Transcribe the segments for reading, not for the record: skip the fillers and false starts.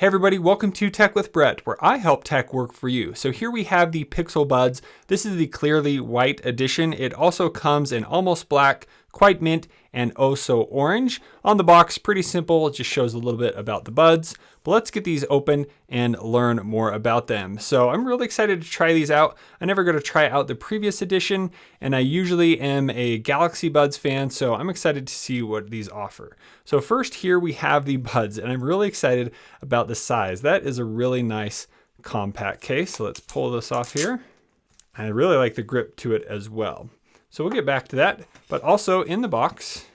Hey everybody, welcome to Tech with Brett, where I help tech work for you. So here we have the Pixel Buds. This is the clearly white edition. It also comes in almost black, quite mint, and oh so orange. On the box, pretty simple. It just shows a little bit about the buds. But let's get these open and learn more about them. So I'm really excited to try these out. I never got to try out the previous edition, and I usually am a Galaxy Buds fan, so I'm excited to see what these offer. So first here we have the buds, and I'm really excited about the size. That is a really nice compact case. So let's pull this off here. I really like the grip to it as well. So we'll get back to that, but also in the box,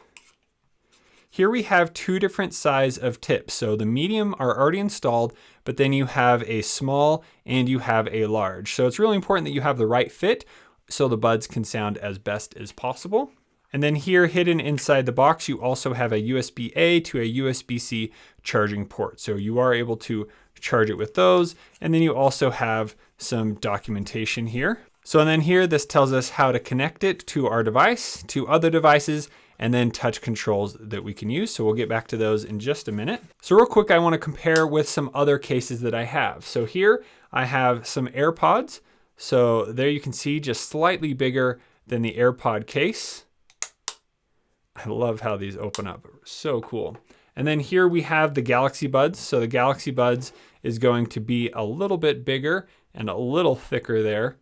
here we have two different size of tips. So the medium are already installed, but then you have a small and you have a large. So it's really important that you have the right fit so the buds can sound as best as possible. And then here hidden inside the box, you also have a USB-A to a USB-C charging port. So you are able to charge it with those. And then you also have some documentation here. So and then here, this tells us how to connect it to our device, to other devices, and then touch controls that we can use. So we'll get back to those in just a minute. So real quick, I want to compare with some other cases that I have. So here I have some AirPods. So there you can see just slightly bigger than the AirPod case. I love how these open up, so cool. And then here we have the Galaxy Buds. So the Galaxy Buds is going to be a little bit bigger and a little thicker there.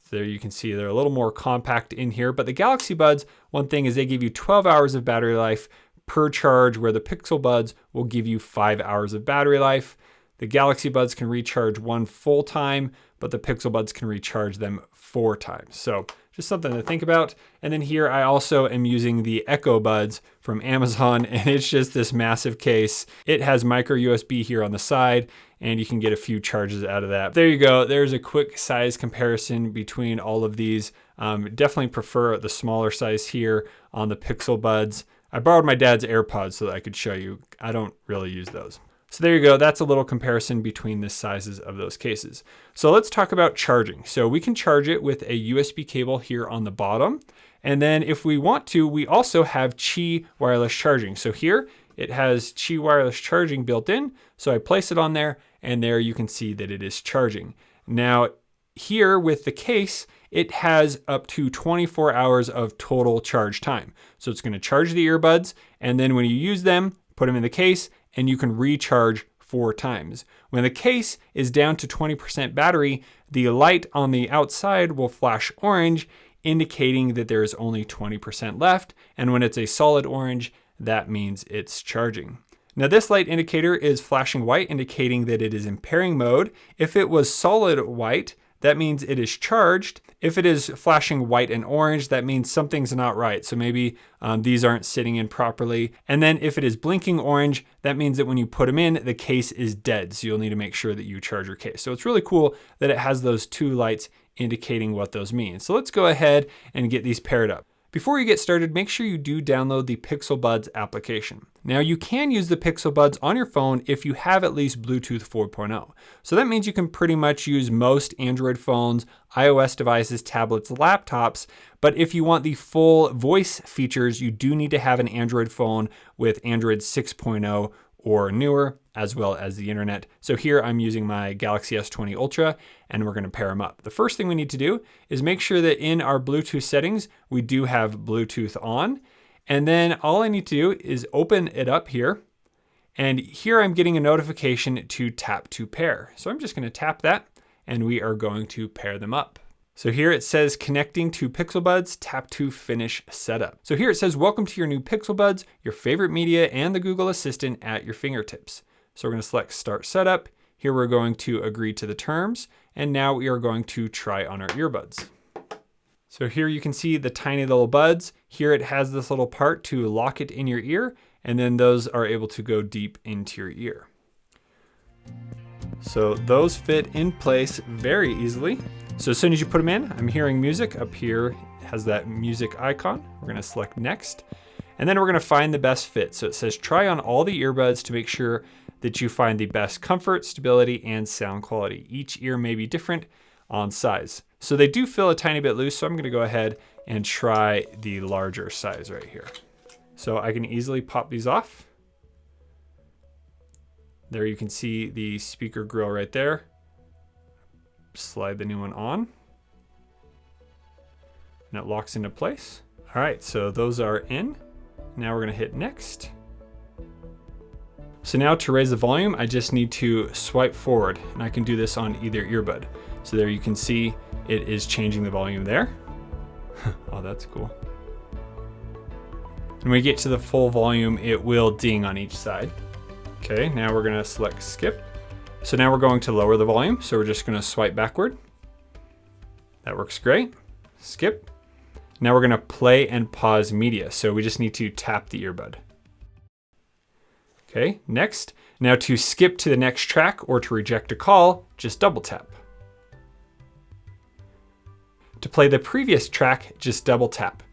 There you can see they're a little more compact in here, but the Galaxy Buds, one thing is they give you 12 hours of battery life per charge, where the Pixel Buds will give you 5 hours of battery life. The Galaxy Buds can recharge one full time, but the Pixel Buds can recharge them 4 times. So just something to think about. And then here I also am using the Echo Buds from Amazon, and it's just this massive case. It has micro USB here on the side, and you can get a few charges out of that. There you go. There's a quick size comparison between all of these. Definitely prefer the smaller size here on the Pixel Buds. I borrowed my dad's AirPods so that I could show you. I don't really use those. So there you go. That's a little comparison between the sizes of those cases. So let's talk about charging. So we can charge it with a USB cable here on the bottom. And then if we want to, we also have Qi wireless charging. So here it has Qi wireless charging built in. So I place it on there, and there you can see that it is charging. Now here with the case, it has up to 24 hours of total charge time. So it's going to charge the earbuds, and then when you use them, put them in the case, and you can recharge 4 times. When the case is down to 20% battery, the light on the outside will flash orange, indicating that there is only 20% left. And when it's a solid orange, that means it's charging. Now this light indicator is flashing white, indicating that it is in pairing mode. If it was solid white, that means it is charged. If it is flashing white and orange, that means something's not right. So maybe these aren't sitting in properly. And then if it is blinking orange, that means that when you put them in, the case is dead. So you'll need to make sure that you charge your case. So it's really cool that it has those 2 lights indicating what those mean. So let's go ahead and get these paired up. Before you get started, make sure you do download the Pixel Buds application. Now you can use the Pixel Buds on your phone if you have at least Bluetooth 4.0. So that means you can pretty much use most Android phones, iOS devices, tablets, laptops. But if you want the full voice features, you do need to have an Android phone with Android 6.0 or newer, as well as the internet. So here I'm using my Galaxy S20 Ultra, and we're going to pair them up. The first thing we need to do is make sure that in our Bluetooth settings, we do have Bluetooth on. And then all I need to do is open it up here. And here I'm getting a notification to tap to pair. So I'm just going to tap that, and we are going to pair them up. So here it says connecting to Pixel Buds, tap to finish setup. So here it says, welcome to your new Pixel Buds, your favorite media and the Google Assistant at your fingertips. So we're going to select start setup. Here we're going to agree to the terms. And now we are going to try on our earbuds. So here you can see the tiny little buds. Here it has this little part to lock it in your ear, and then those are able to go deep into your ear. So those fit in place very easily. So as soon as you put them in, I'm hearing music. Up here has that music icon. We're going to select next, and then we're going to find the best fit. So it says try on all the earbuds to make sure that you find the best comfort, stability, and sound quality. Each ear may be different on size. So they do feel a tiny bit loose, so I'm going to go ahead and try the larger size right here. So I can easily pop these off. There you can see the speaker grill right there. Slide the new one on. And it locks into place. All right, so those are in. Now we're gonna hit next. So now to raise the volume, I just need to swipe forward, and I can do this on either earbud. So there you can see it is changing the volume there. Oh, that's cool. When we get to the full volume, it will ding on each side. Okay, now we're gonna select skip. So now we're going to lower the volume. So we're just gonna swipe backward. That works great. Skip. Now we're gonna play and pause media. So we just need to tap the earbud. Okay, next. Now to skip to the next track or to reject a call, just double tap. To play the previous track, just double tap.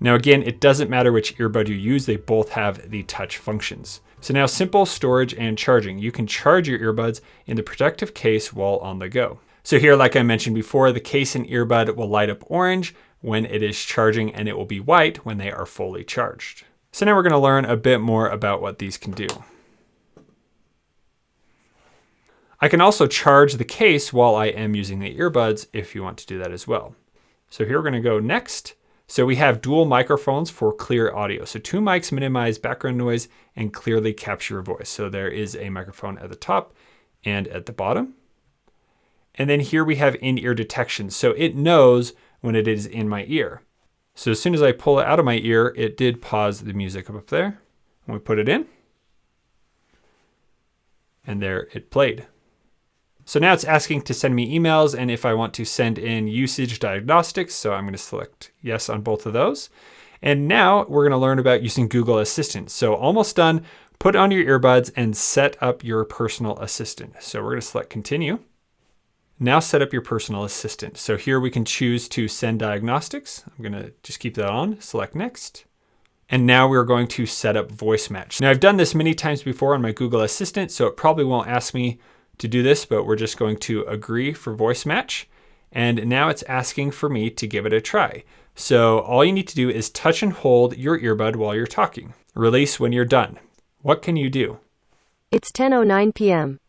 Now again, it doesn't matter which earbud you use, they both have the touch functions. So now simple storage and charging. You can charge your earbuds in the protective case while on the go. So here, like I mentioned before, the case and earbud will light up orange when it is charging, and it will be white when they are fully charged. So now we're gonna learn a bit more about what these can do. I can also charge the case while I am using the earbuds if you want to do that as well. So here we're gonna go next. So we have dual microphones for clear audio. So 2 mics minimize background noise and clearly capture your voice. So there is a microphone at the top and at the bottom. And then here we have in-ear detection. So it knows when it is in my ear. So as soon as I pull it out of my ear, it did pause the music up there. And we put it in. And there it played. So now it's asking to send me emails and if I want to send in usage diagnostics. So I'm going to select yes on both of those. And now we're going to learn about using Google Assistant. So almost done. Put on your earbuds and set up your personal assistant. So we're going to select continue. Now set up your personal assistant. So here we can choose to send diagnostics. I'm going to just keep that on, select next. And now we're going to set up voice match. Now I've done this many times before on my Google Assistant, so it probably won't ask me to do this, but we're just going to agree for voice match. And now it's asking for me to give it a try. So all you need to do is touch and hold your earbud while you're talking. Release when you're done. What can you do? It's 10:09 p.m.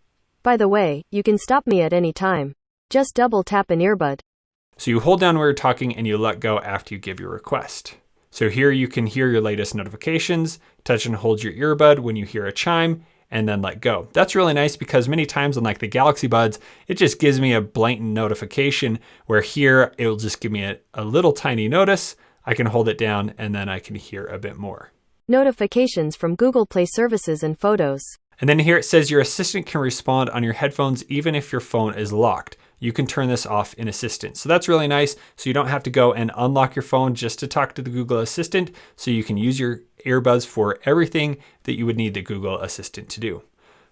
By the way, you can stop me at any time. Just double tap an earbud. So you hold down while you're talking and you let go after you give your request. So here you can hear your latest notifications, touch and hold your earbud when you hear a chime, and then let go. That's really nice because many times on like the Galaxy Buds, it just gives me a blatant notification, where here it'll just give me a little tiny notice. I can hold it down and then I can hear a bit more. Notifications from Google Play Services and Photos. And then here it says your assistant can respond on your headphones even if your phone is locked. You can turn this off in Assistant. So that's really nice. So you don't have to go and unlock your phone just to talk to the Google Assistant. So you can use your earbuds for everything that you would need the Google Assistant to do.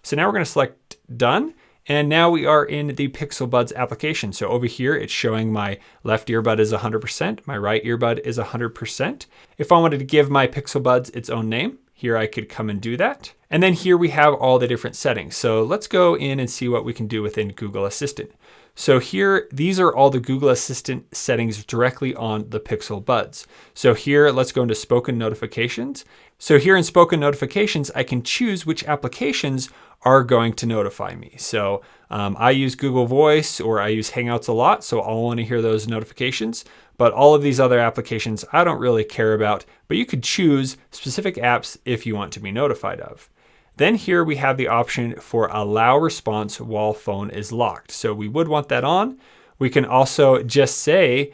So now we're going to select done. And now we are in the Pixel Buds application. So over here, it's showing my left earbud is 100%, my right earbud is 100%. If I wanted to give my Pixel Buds its own name, here I could come and do that. And then here we have all the different settings. So let's go in and see what we can do within Google Assistant. So here, these are all the Google Assistant settings directly on the Pixel Buds. So here, let's go into spoken notifications. So here in spoken notifications, I can choose which applications are going to notify me. So I use Google Voice or I use Hangouts a lot, so I'll want to hear those notifications. But all of these other applications, I don't really care about, but you could choose specific apps if you want to be notified of. Then here we have the option for allow response while phone is locked. So we would want that on. We can also just say,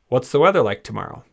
what's the weather like tomorrow?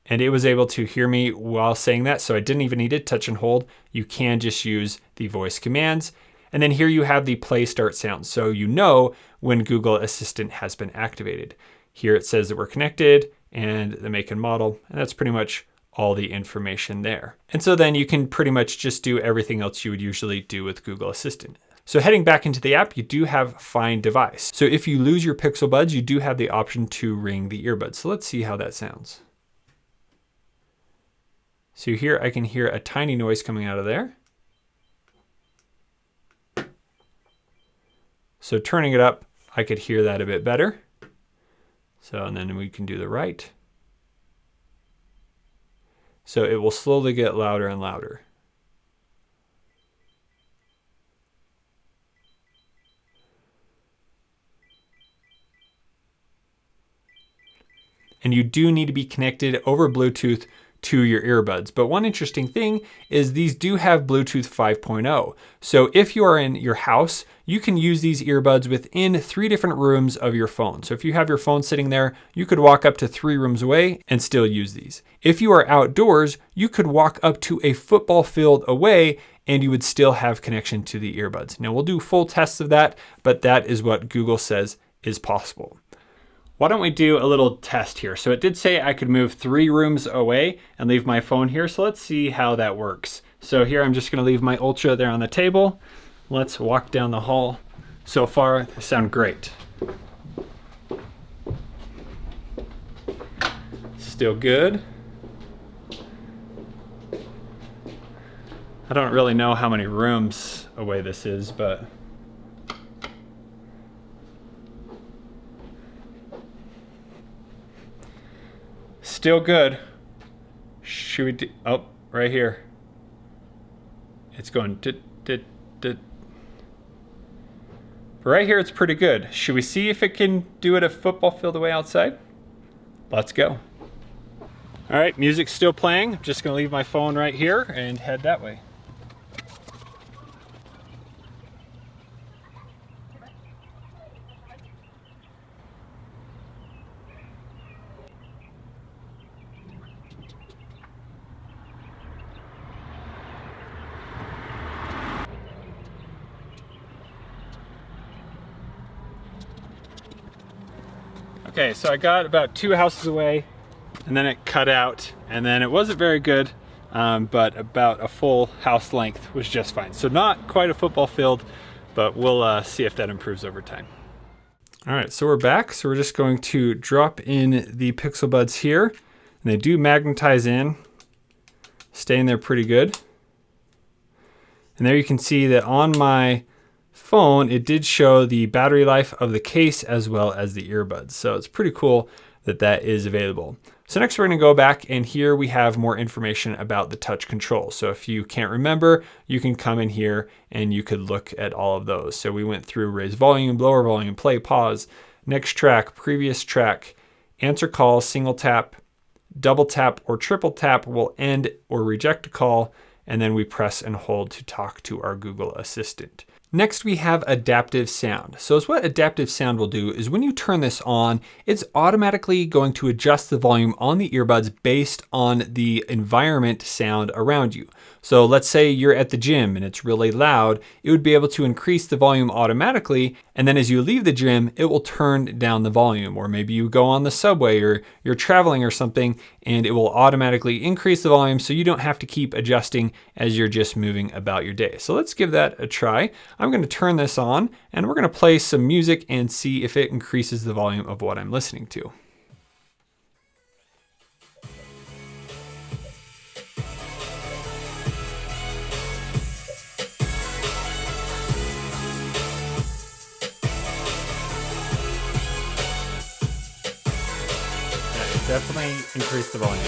And it was able to hear me while saying that. So I didn't even need to touch and hold. You can just use the voice commands. And then here you have the play start sound. So you know when Google Assistant has been activated. Here it says that we're connected and the make and model, and that's pretty much all the information there. And so then you can pretty much just do everything else you would usually do with Google Assistant. So heading back into the app, you do have Find Device. So if you lose your Pixel Buds, you do have the option to ring the earbuds. So let's see how that sounds. So here I can hear a tiny noise coming out of there. So turning it up, I could hear that a bit better. So, and then we can do the right. So it will slowly get louder and louder. And you do need to be connected over Bluetooth to your earbuds. But one interesting thing is these do have Bluetooth 5.0. So if you are in your house, you can use these earbuds within 3 different rooms of your phone. So if you have your phone sitting there, you could walk up to 3 rooms away and still use these. If you are outdoors, you could walk up to a football field away and you would still have connection to the earbuds. Now we'll do full tests of that, but that is what Google says is possible. Why don't we do a little test here? So it did say I could move 3 rooms away and leave my phone here. So let's see how that works. So here I'm just gonna leave my Ultra there on the table. Let's walk down the hall. So far, they sound great. Still good. I don't really know how many rooms away this is, but still good. Should we do, oh, right here. It's going right here, it's pretty good. Should we see if it can do it a football field away outside? Let's go. All right, music's still playing. I'm just gonna leave my phone right here and head that way. Okay, so I got about 2 houses away and then it cut out and then it wasn't very good, but about a full house length was just fine. So not quite a football field, but we'll see if that improves over time. All right, so we're back. So we're just going to drop in the Pixel Buds here and they do magnetize in, stay in there pretty good. And there you can see that on my phone, it did show the battery life of the case as well as the earbuds. So it's pretty cool that that is available. So next we're gonna go back and here we have more information about the touch control. So if you can't remember, you can come in here and you could look at all of those. So we went through raise volume, lower volume, play, pause, next track, previous track, answer call, single tap, double tap or triple tap will end or reject a call, and then we press and hold to talk to our Google Assistant. Next, we have adaptive sound. So what adaptive sound will do is when you turn this on, it's automatically going to adjust the volume on the earbuds based on the environment sound around you. So let's say you're at the gym and it's really loud, it would be able to increase the volume automatically. And then as you leave the gym, it will turn down the volume. Or maybe you go on the subway or you're traveling or something and it will automatically increase the volume so you don't have to keep adjusting as you're just moving about your day. So let's give that a try. I'm going to turn this on and we're going to play some music and see if it increases the volume of what I'm listening to. Definitely increase the volume.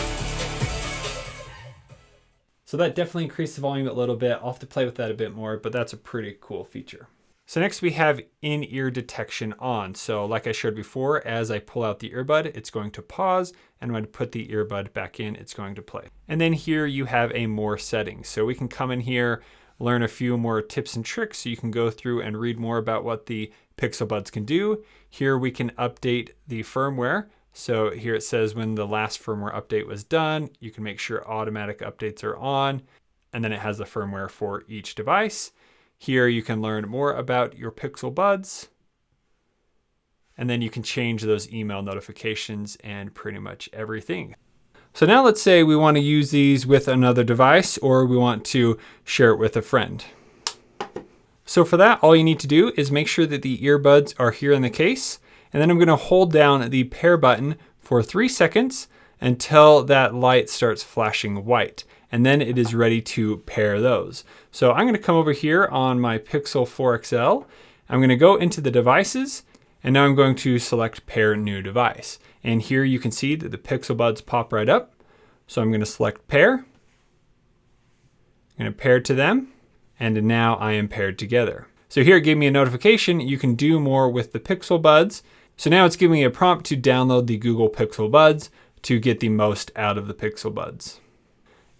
So that definitely increased the volume a little bit. I'll have to play with that a bit more, but that's a pretty cool feature. So next we have in-ear detection on. So like I showed before, as I pull out the earbud, it's going to pause, and when I put the earbud back in, it's going to play. And then here you have a more settings. So we can come in here, learn a few more tips and tricks so you can go through and read more about what the Pixel Buds can do. Here we can update the firmware. So here it says when the last firmware update was done, you can make sure automatic updates are on, and then it has the firmware for each device. Here you can learn more about your Pixel Buds, and then you can change those email notifications and pretty much everything. So now let's say we want to use these with another device or we want to share it with a friend. So for that, all you need to do is make sure that the earbuds are here in the case. And then I'm going to hold down the pair button for 3 seconds until that light starts flashing white. And then it is ready to pair those. So I'm going to come over here on my Pixel 4 XL. I'm going to go into the devices And now I'm going to select pair new device. And here you can see that the Pixel Buds pop right up. So I'm going to select pair. I'm going to pair to them. And now I am paired together. So here it gave me a notification. You can do more with the Pixel Buds. So now it's giving me a prompt to download the Google Pixel Buds to get the most out of the Pixel Buds.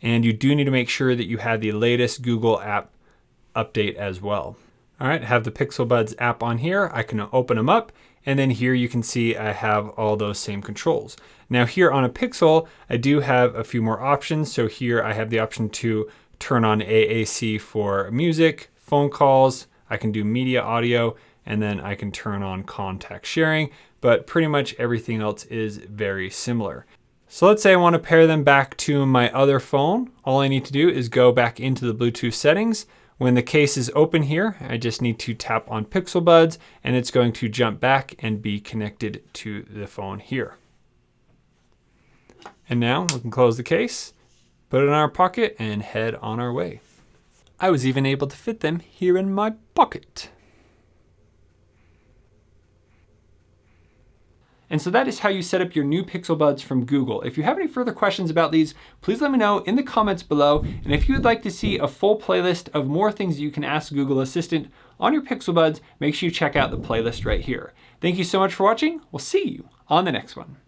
And you do need to make sure that you have the latest Google app update as well. All right, I have the Pixel Buds app on here. I can open them up, and then here you can see I have all those same controls. Now here on a Pixel, I do have a few more options. So here I have the option to turn on AAC for music, phone calls, I can do media audio, and then I can turn on contact sharing, but pretty much everything else is very similar. So let's say I want to pair them back to my other phone. All I need to do is go back into the Bluetooth settings. When the case is open here, I just need to tap on Pixel Buds and it's going to jump back and be connected to the phone here. And now we can close the case, put it in our pocket and head on our way. I was even able to fit them here in my pocket. And so that is how you set up your new Pixel Buds from Google. If you have any further questions about these, please let me know in the comments below. And if you would like to see a full playlist of more things you can ask Google Assistant on your Pixel Buds, make sure you check out the playlist right here. Thank you so much for watching. We'll see you on the next one.